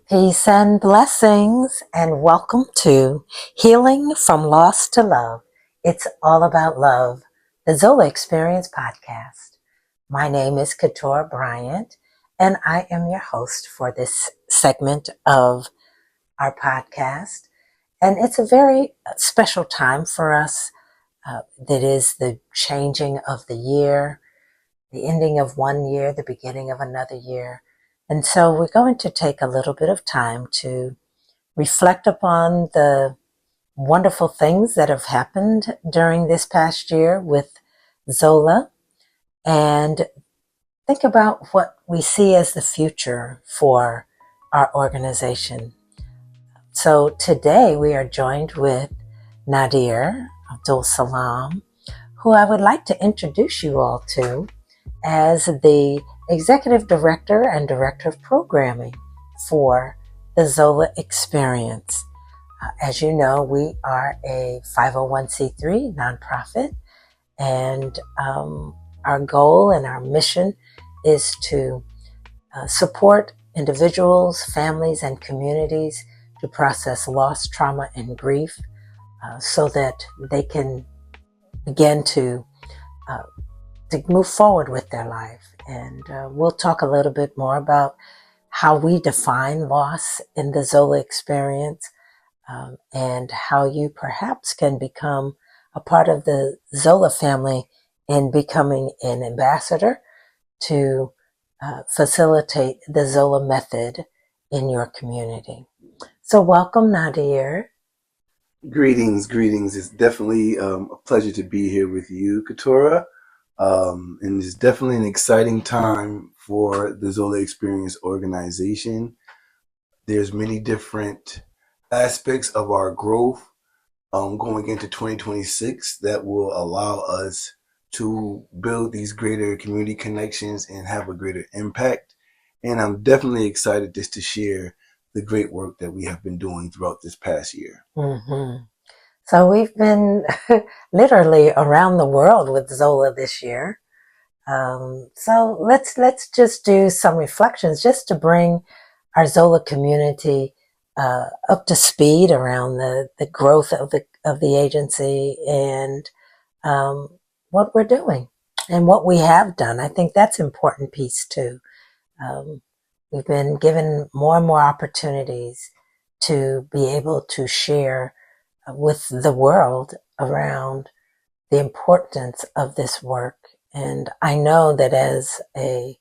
Peace and blessings, and welcome to Healing from Loss to Love. It's all about love, the ZOLA Experience Podcast. My name is Katora Bryant, and I am your host for this segment of our podcast. And it's a very special time for us. That is the changing of the year, the ending of one year, the beginning of another year. And so we're going to take a little bit of time to reflect upon the wonderful things that have happened during this past year with ZOLA and think about what we see as the future for our organization. So today we are joined with Nadir Abdul Salam, who I would like to introduce you all to as the Executive Director and Director of Programming for the ZOLA Experience. As you know, we are a 501c3 nonprofit, and our goal and our mission is to support individuals, families, and communities to process loss, trauma, and grief so that they can begin to move forward with their life. And we'll talk a little bit more about how we define loss in the ZOLA experience and how you perhaps can become a part of the ZOLA family in becoming an ambassador to facilitate the ZOLA method in your community. So welcome, Nadir. Greetings. It's definitely a pleasure to be here with you, Katora. And it's definitely an exciting time for the ZOLA Experience organization. There's many different aspects of our growth going into 2026 that will allow us to build these greater community connections and have a greater impact. And I'm definitely excited just to share the great work that we have been doing throughout this past year. Mm-hmm. So we've been literally around the world with ZOLA this year. So let's just do some reflections just to bring our ZOLA community up to speed around the growth of the agency and what we're doing and what we have done. I think that's an important piece too. We've been given more and more opportunities to be able to share with the world around the importance of this work. And I know that as a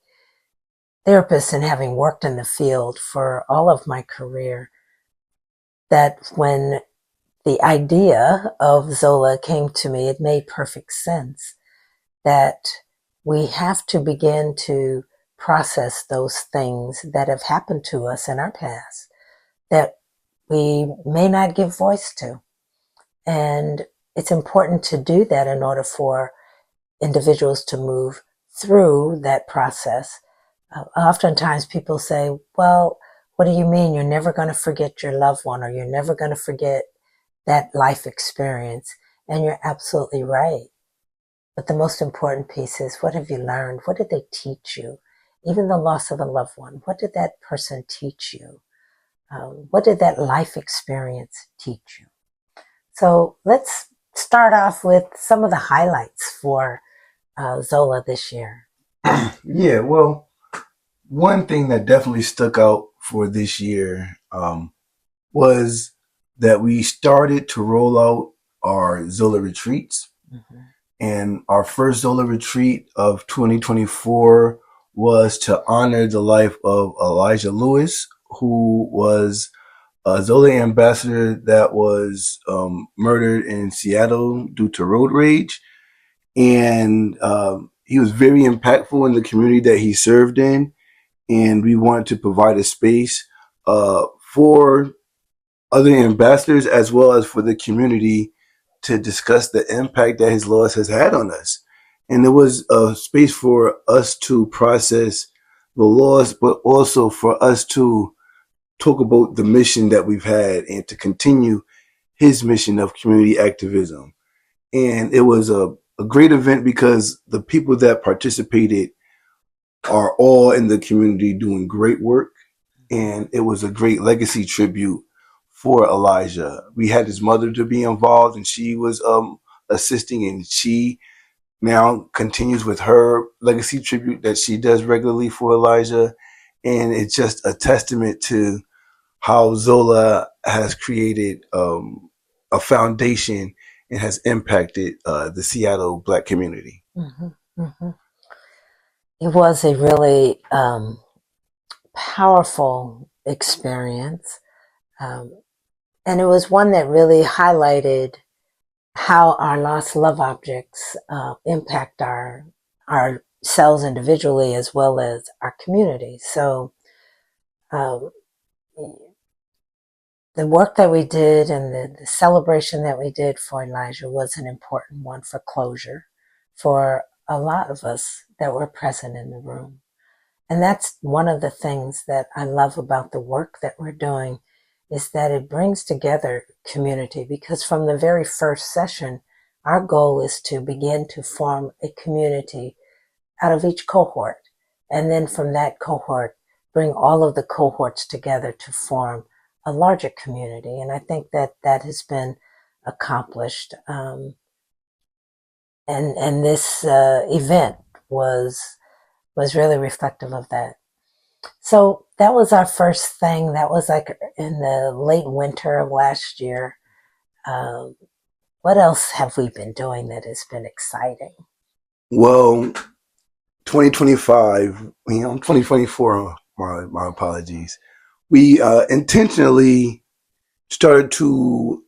therapist and having worked in the field for all of my career, that when the idea of ZOLA came to me, it made perfect sense that we have to begin to process those things that have happened to us in our past that we may not give voice to. And it's important to do that in order for individuals to move through that process. Oftentimes people say, well, what do you mean you're never going to forget your loved one or you're never going to forget that life experience? And you're absolutely right. But the most important piece is, what have you learned? What did they teach you? Even the loss of a loved one, what did that person teach you? What did that life experience teach you? So let's start off with some of the highlights for ZOLA this year. Yeah, well, one thing that definitely stuck out for this year was that we started to roll out our ZOLA retreats. Mm-hmm. And our first ZOLA retreat of 2024 was to honor the life of Elijah Lewis, who was a ZOLA ambassador that was murdered in Seattle due to road rage. And he was very impactful in the community that he served in. And we wanted to provide a space for other ambassadors as well as for the community to discuss the impact that his loss has had on us. And there was a space for us to process the loss, but also for us to talk about the mission that we've had and to continue his mission of community activism. And it was a great event because the people that participated are all in the community doing great work. and it was a great legacy tribute for Elijah. We had his mother to be involved, and she was assisting, and she now continues with her legacy tribute that she does regularly for Elijah. And it's just a testament to how Zola has created a foundation and has impacted the Seattle Black community. Mm-hmm. Mm-hmm. It was a really powerful experience. And it was one that really highlighted how our lost love objects impact ourselves individually as well as our community. So the work that we did and the celebration that we did for Elijah was an important one for closure for a lot of us that were present in the room. And that's one of the things that I love about the work that we're doing, is that it brings together community, because from the very first session, our goal is to begin to form a community out of each cohort. And then from that cohort, bring all of the cohorts together to form a larger community. And I think that that has been accomplished. And this event was really reflective of that. So that was our first thing. That was like in the late winter of last year. What else have we been doing that has been exciting? Well, 2025, 2024, my apologies. We intentionally started to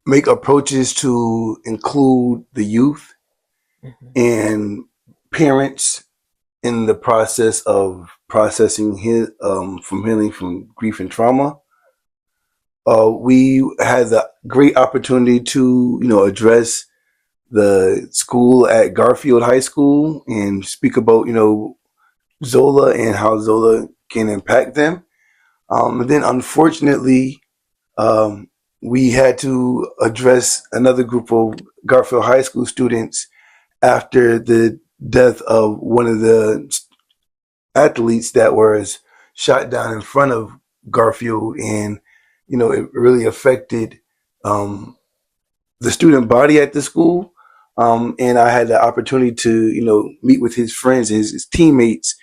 make approaches to include the youth and parents in the process of processing from healing from grief and trauma. We had the great opportunity to, address the school at Garfield High School and speak about, Zola and how Zola can impact them. And then unfortunately, we had to address another group of Garfield High School students after the death of one of the athletes that was shot down in front of Garfield. And, it really affected the student body at the school. And I had the opportunity to, meet with his friends, his teammates,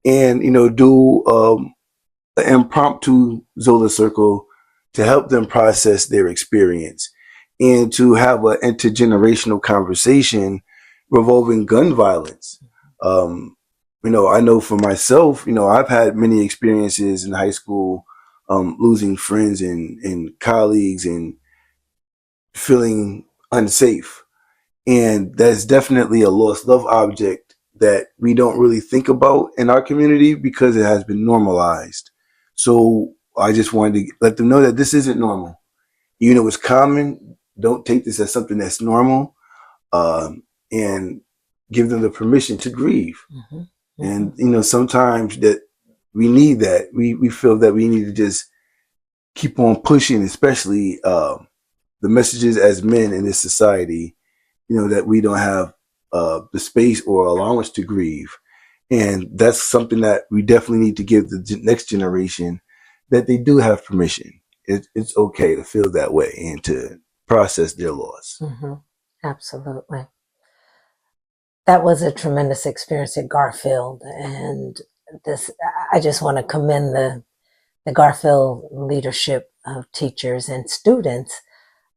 and, do an impromptu Zola circle to help them process their experience and to have an intergenerational conversation revolving gun violence. I know for myself, I've had many experiences in high school, losing friends and colleagues and feeling unsafe. And that's definitely a lost love object that we don't really think about in our community because it has been normalized. So I just wanted to let them know that this isn't normal. Even though it's common, don't take this as something that's normal, and give them the permission to grieve. Mm-hmm. Mm-hmm. And, sometimes that we need that. We feel that we need to just keep on pushing, especially the messages as men in this society, that we don't have the space or allowance to grieve. And that's something that we definitely need to give the next generation, that they do have permission. It's okay to feel that way and to process their loss. Mm-hmm. Absolutely. That was a tremendous experience at Garfield. And I just want to commend the Garfield leadership of teachers and students,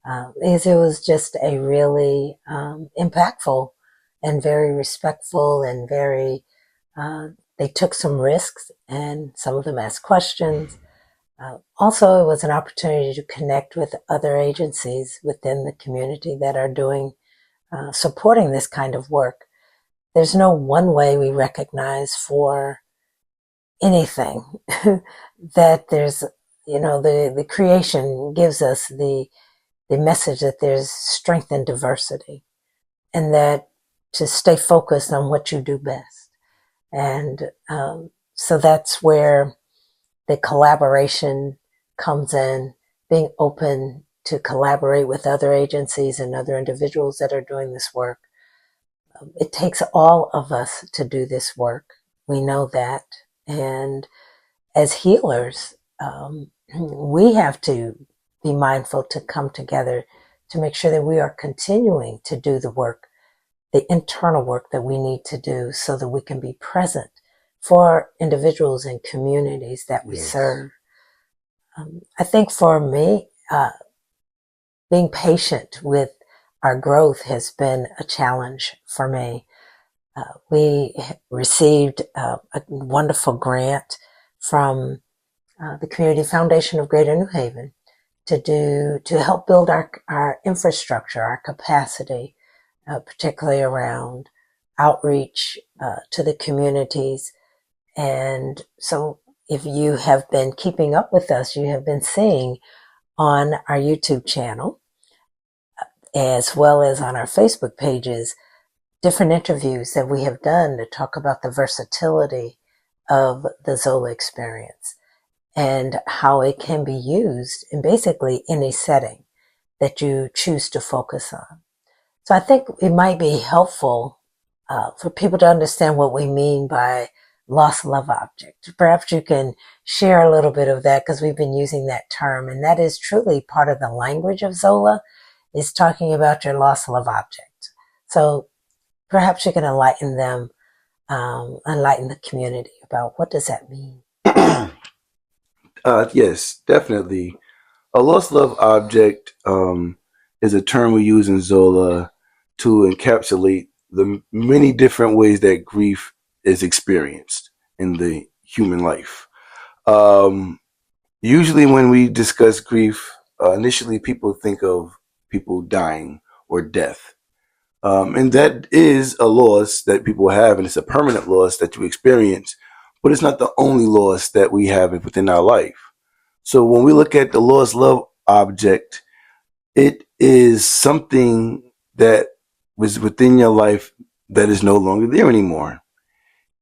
because it was just a really impactful and very respectful and very, they took some risks and some of them asked questions. Also, it was an opportunity to connect with other agencies within the community that are doing, supporting this kind of work. There's no one way we recognize for anything that there's, the creation gives us the message that there's strength in diversity, and that to stay focused on what you do best. And so that's where the collaboration comes in, being open to collaborate with other agencies and other individuals that are doing this work. It takes all of us to do this work. We know that. And as healers, we have to be mindful to come together to make sure that we are continuing to do the work, the internal work that we need to do so that we can be present for individuals and communities that we serve. I think for me, being patient with our growth has been a challenge for me. We received a wonderful grant from the Community Foundation of Greater New Haven to help build our infrastructure, our capacity, particularly around outreach to the communities. And so if you have been keeping up with us, you have been seeing on our YouTube channel, as well as on our Facebook pages, different interviews that we have done to talk about the versatility of the ZOLA experience and how it can be used in basically any setting that you choose to focus on. So I think it might be helpful for people to understand what we mean by lost love object. Perhaps you can share a little bit of that, because we've been using that term, and that is truly part of the language of ZOLA, is talking about your lost love object. So perhaps you can enlighten them, enlighten the community about what does that mean. Yes, definitely. A lost love object is a term we use in ZOLA to encapsulate the many different ways that grief is experienced in the human life. Usually when we discuss grief, initially people think of people dying or death. And that is a loss that people have, and it's a permanent loss that you experience, but it's not the only loss that we have within our life. So when we look at the lost love object, it is something that was within your life that is no longer there anymore.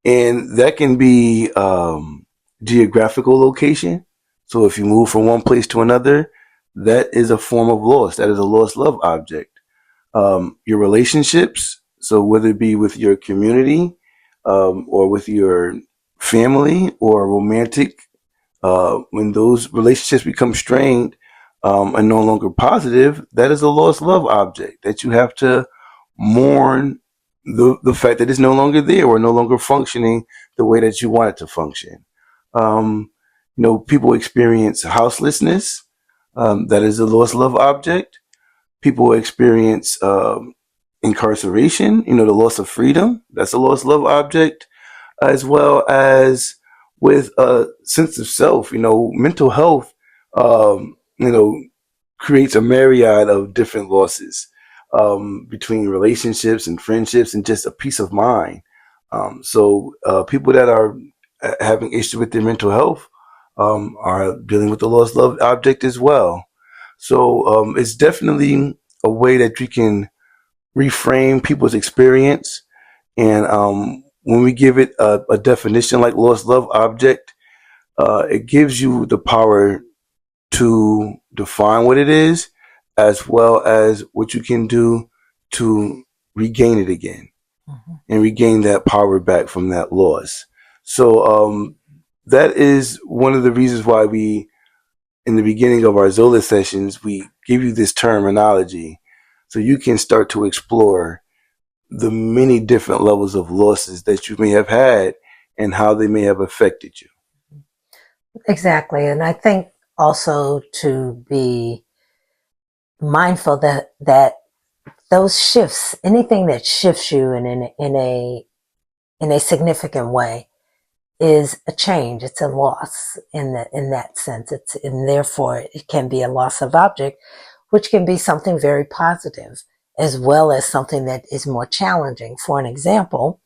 And that can be geographical location. So if you move from one place to another, that is a form of loss. That is a lost love object. Your relationships, so whether it be with your community or with your family or romantic, when those relationships become strained and no longer positive, that is a lost love object that you have to mourn the fact that it's no longer there or no longer functioning the way that you want it to function. People experience houselessness. That is a lost love object. People experience incarceration, the loss of freedom. That's a lost love object, as well as with a sense of self. Mental health, creates a myriad of different losses between relationships and friendships and just a peace of mind. So people that are having issues with their mental health are dealing with the lost love object as well. So it's definitely a way that you can reframe people's experience. And when we give it a definition like lost love object, it gives you the power to define what it is, as well as what you can do to regain it again and regain that power back from that loss. So that is one of the reasons why we, in the beginning of our ZOLA sessions, we give you this terminology so you can start to explore the many different levels of losses that you may have had and how they may have affected you. Exactly. And I think also to be mindful that those shifts, anything that shifts you in a significant way, is a change. It's a loss in that sense. And therefore it can be a loss of object, which can be something very positive, as well as something that is more challenging. For an example,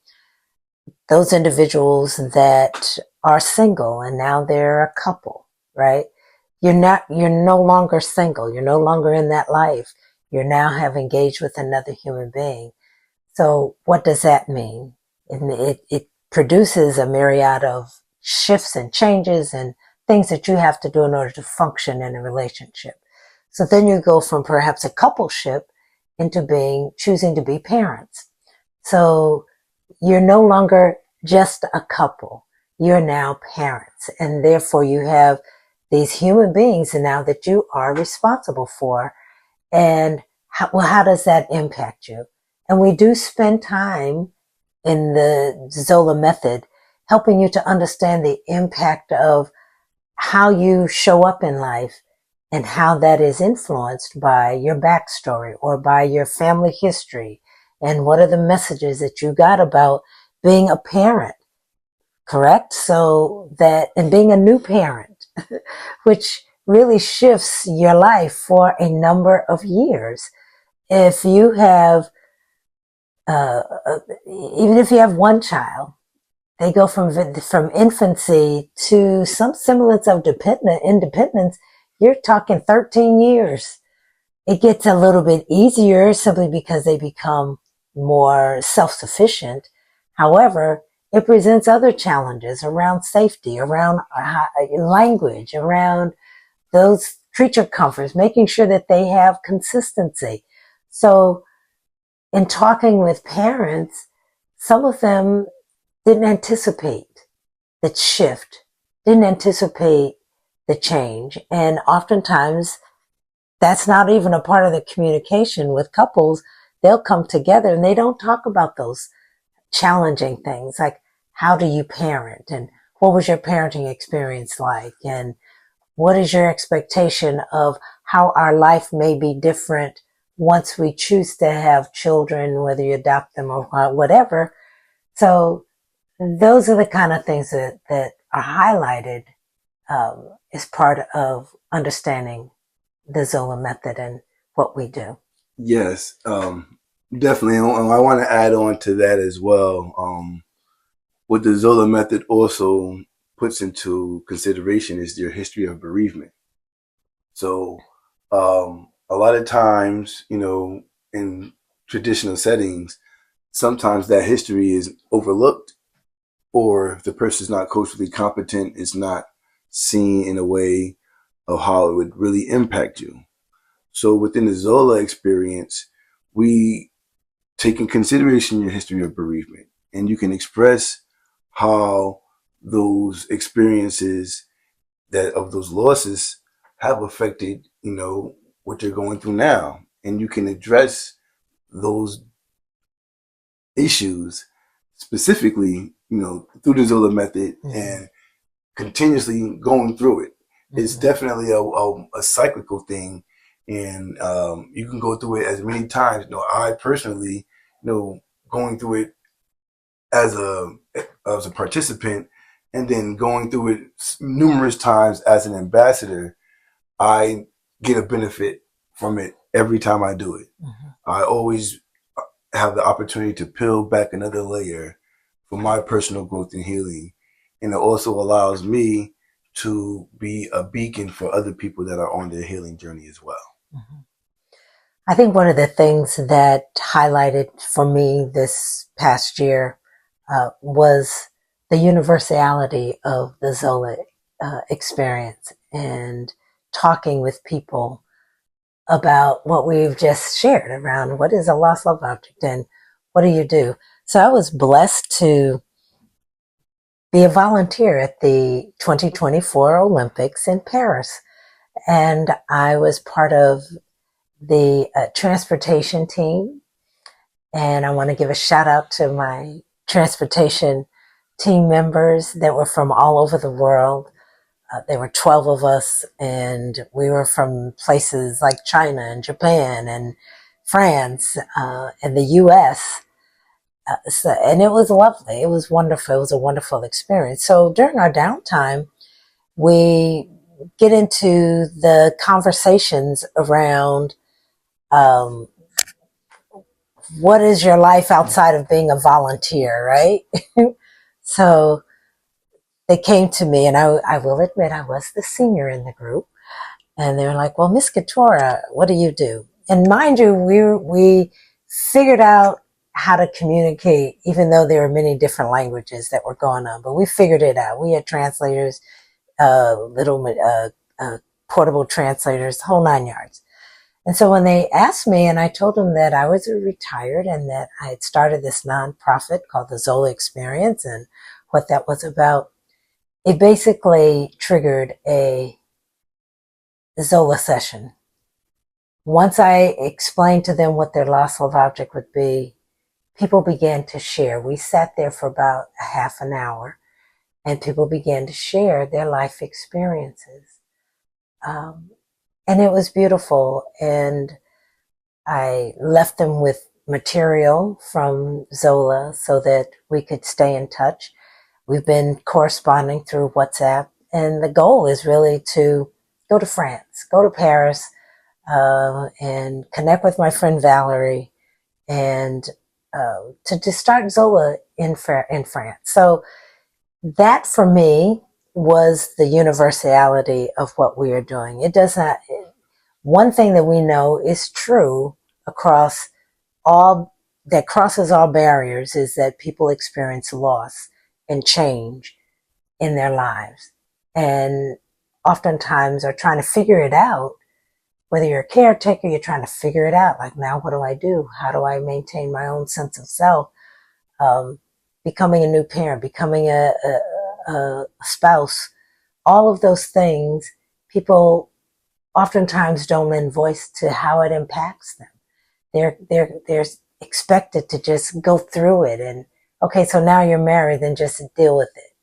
those individuals that are single and now they're a couple, right? You're no longer single. You're no longer in that life. You now have engaged with another human being. So what does that mean? It produces a myriad of shifts and changes and things that you have to do in order to function in a relationship. So then you go from perhaps a coupleship into choosing to be parents. So you're no longer just a couple. you're now parents, and therefore you have these human beings now that you are responsible for. And how does that impact you? And we do spend time in the ZOLA method helping you to understand the impact of how you show up in life and how that is influenced by your backstory or by your family history. And what are the messages that you got about being a parent, correct? So that, and being a new parent, which really shifts your life for a number of years. If you have, even if you have one child, they go from infancy to some semblance of independence. You're talking 13 years. It gets a little bit easier simply because they become more self-sufficient. However, it presents other challenges around safety, around language, around those creature comforts, making sure that they have consistency. So in talking with parents, some of them didn't anticipate the shift, didn't anticipate the change. And oftentimes that's not even a part of the communication with couples. They'll come together and they don't talk about those challenging things like, how do you parent? And what was your parenting experience like? And what is your expectation of how our life may be different once we choose to have children, whether you adopt them or whatever? So those are the kind of things that are highlighted as part of understanding the ZOLA method and what we do. Yes, definitely. And I want to add on to that as well. What the ZOLA method also puts into consideration is your history of bereavement. So a lot of times, in traditional settings, sometimes that history is overlooked, or if the person's not culturally competent, it's not seen in a way of how it would really impact you. So within the ZOLA experience, we take in consideration your history of bereavement, and you can express how those experiences of those losses have affected, what you're going through now. And you can address those issues specifically, through the ZOLA method, and continuously going through it. It's definitely a cyclical thing, and you can go through it as many times. I personally, going through it as a participant, and then going through it numerous times as an ambassador, I get a benefit from it every time I do it. I always have the opportunity to peel back another layer for my personal growth and healing. And it also allows me to be a beacon for other people that are on their healing journey as well. I think one of the things that highlighted for me this past year was the universality of the ZOLA experience, and talking with people about what we've just shared around what is a lost love object and what do you do. So I was blessed to be a volunteer at the 2024 Olympics in Paris. And I was part of the transportation team. And I want to give a shout out to my transportation team members that were from all over the world. There were 12 of us, and we were from places like China and Japan and France and the U.S. And it was lovely. It was wonderful. It was a wonderful experience. So during our downtime, we get into the conversations around what is your life outside of being a volunteer, right? So they came to me, and I will admit I was the senior in the group. And they were like, well, Miss Katora, what do you do? And mind you, we figured out how to communicate, even though there were many different languages that were going on. But we figured it out. We had translators, portable translators, the whole 9 yards. And so when they asked me, and I told them that I was retired and that I had started this nonprofit called the ZOLA Experience and what that was about, it basically triggered a ZOLA session. Once I explained to them what their lost love object would be, people began to share. We sat there for about a half an hour, and people began to share their life experiences. And it was beautiful. And I left them with material from ZOLA so that we could stay in touch. We've been corresponding through WhatsApp, and the goal is really to go to France, go to Paris, and connect with my friend Valerie, and to start ZOLA in France. So that for me was the universality of what we are doing. It does not. One thing that we know is true across all, that crosses all barriers, is that people experience loss and change in their lives, and oftentimes are trying to figure it out. Whether you're a caretaker, you're trying to figure it out. Like, now what do I do? How do I maintain my own sense of self? Becoming a new parent, becoming a spouse, all of those things, people oftentimes don't lend voice to how it impacts them. They're expected to just go through it, and okay, so now you're married, then just deal with it.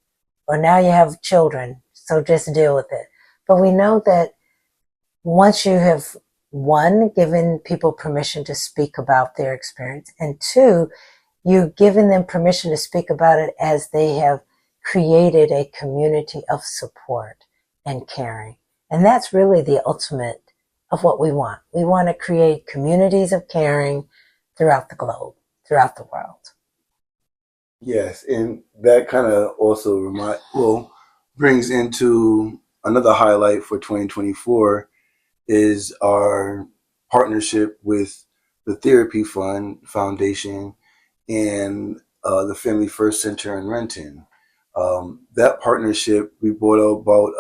Or now you have children, so just deal with it. But we know that once you have, one, given people permission to speak about their experience, and two, you've given them permission to speak about it as they have created a community of support and caring. And that's really the ultimate of what we want. We want to create communities of caring throughout the globe, throughout the world. Yes, and that kind of also brings into another highlight for 2024 is our partnership with the Therapy Foundation and the Family First Center in Renton. That partnership, we brought about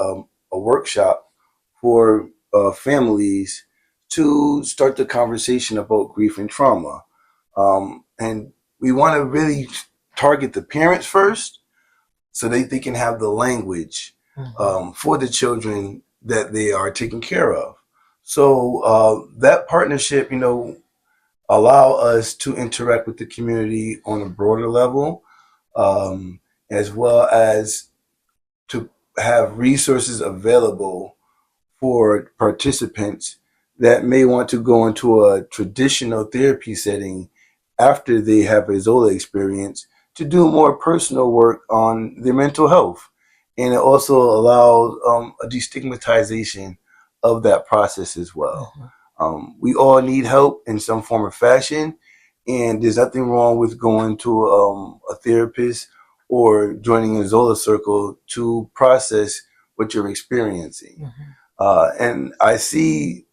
a workshop for families to start the conversation about grief and trauma. And we want to really target the parents first so they can have the language for the children that they are taking care of. So that partnership, allow us to interact with the community on a broader level, as well as to have resources available for participants that may want to go into a traditional therapy setting after they have a ZOLA experience to do more personal work on their mental health. And it also allows a destigmatization of that process as well. We all need help in some form or fashion, and there's nothing wrong with going to a therapist or joining a ZOLA circle to process what you're experiencing. And I see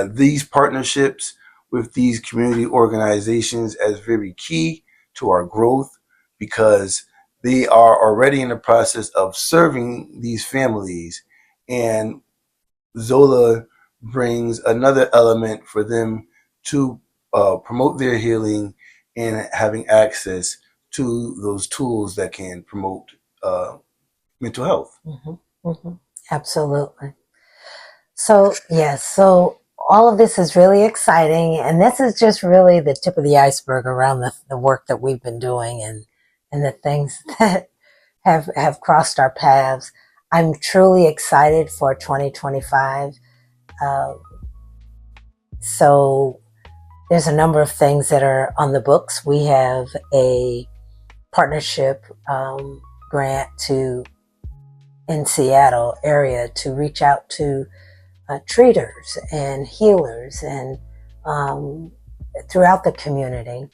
these partnerships with these community organizations as very key to our growth, because they are already in the process of serving these families, and ZOLA brings another element for them to promote their healing and having access to those tools that can promote mental health. Absolutely. So, yes, so all of this is really exciting, and this is just really the tip of the iceberg around the work that we've been doing and the things that have crossed our paths. I'm truly excited for 2025. So there's a number of things that are on the books. We have a partnership grant in Seattle area to reach out to treaters and healers and throughout the community.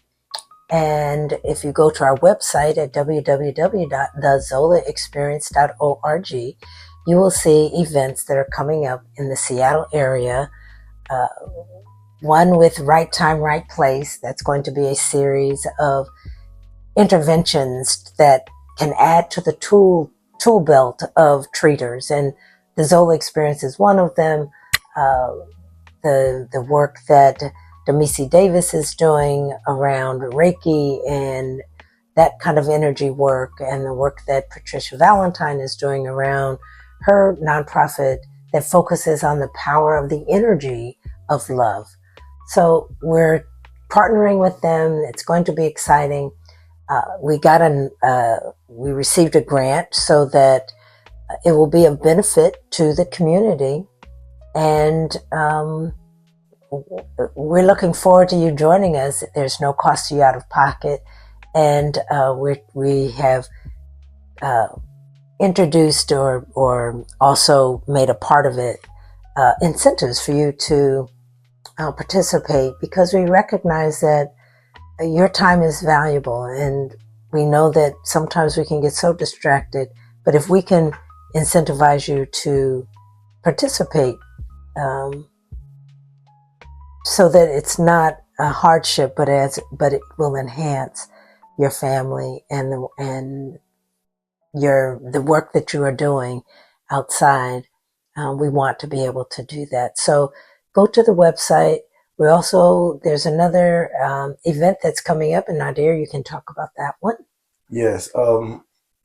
And if you go to our website at www.thezolaexperience.org, you will see events that are coming up in the Seattle area. One with Right Time, Right Place. That's going to be a series of interventions that can add to the tool belt of treaters, and the ZOLA Experience is one of them. The work that Demisi Davis is doing around Reiki and that kind of energy work and the work that Patricia Valentine is doing around her nonprofit that focuses on the power of the energy of love. So we're partnering with them. It's going to be exciting. We received a grant so that it will be of benefit to the community, and we're looking forward to you joining us. There's no cost to you out of pocket, and we have introduced or also made a part of it incentives for you to participate, because we recognize that your time is valuable, and we know that sometimes we can get so distracted, but if we can incentivize you to participate so that it's not a hardship, but it will enhance your family and the work that you are doing outside. We want to be able to do that. So go to the website. There's another event that's coming up, and Nadir, you can talk about that one. Yes.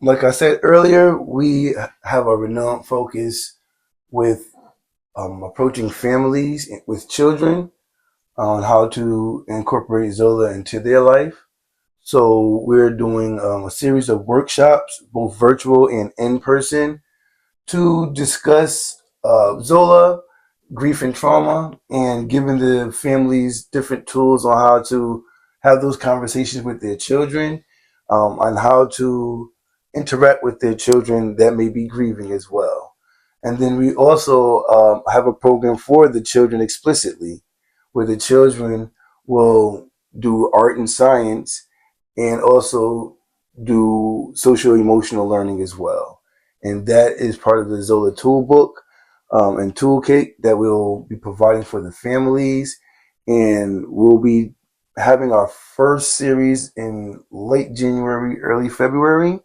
Like I said earlier, we have a renowned focus with approaching families with children on how to incorporate ZOLA into their life. So we're doing a series of workshops, both virtual and in person, to discuss ZOLA, grief and trauma, and giving the families different tools on how to have those conversations with their children, on how to interact with their children that may be grieving as well. And then we also have a program for the children explicitly, where the children will do art and science and also do social emotional learning as well. And that is part of the ZOLA toolbook and toolkit that we'll be providing for the families. And we'll be having our first series in late January, early February.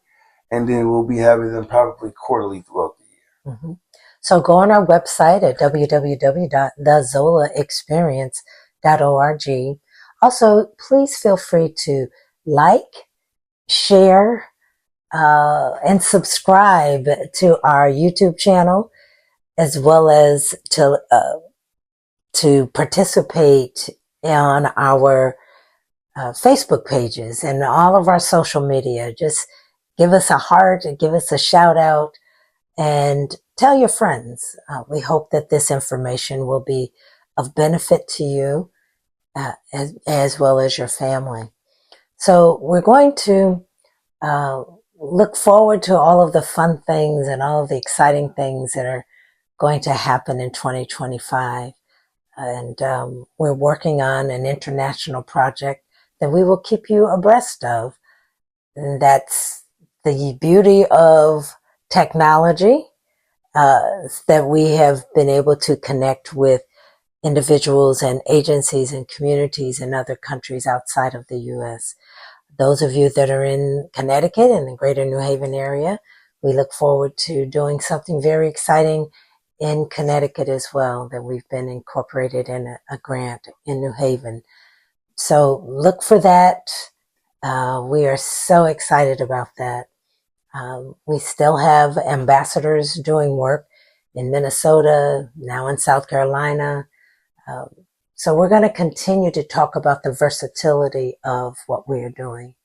And then we'll be having them probably quarterly throughout the year. Mm-hmm. So go on our website at www.thezolaexperience.org. Also, please feel free to like, share, and subscribe to our YouTube channel, as well as to participate on our Facebook pages and all of our social media. Just give us a heart and give us a shout out and tell your friends. We hope that this information will be of benefit to you as well as your family. So we're going to look forward to all of the fun things and all of the exciting things that are going to happen in 2025. And we're working on an international project that we will keep you abreast of. And that's the beauty of technology, that we have been able to connect with individuals and agencies and communities in other countries outside of the U.S. Those of you that are in Connecticut and the greater New Haven area, we look forward to doing something very exciting in Connecticut as well, that we've been incorporated in a grant in New Haven. So look for that. We are so excited about that. We still have ambassadors doing work in Minnesota, now in South Carolina. So we're going to continue to talk about the versatility of what we are doing.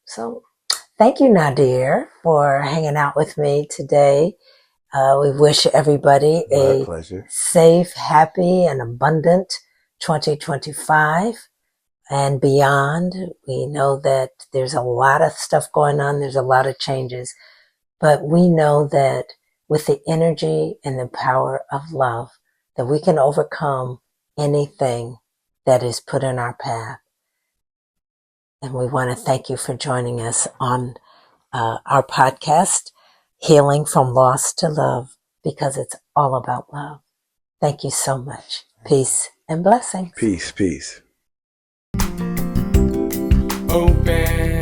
So thank you, Nadir, for hanging out with me today. We wish everybody a safe, happy, and abundant 2025 and beyond. We know that there's a lot of stuff going on. There's a lot of changes. But we know that with the energy and the power of love, that we can overcome anything that is put in our path. And we want to thank you for joining us on our podcast, Healing from Loss to Love, because it's all about love. Thank you so much. Peace and blessings. Peace, peace. Open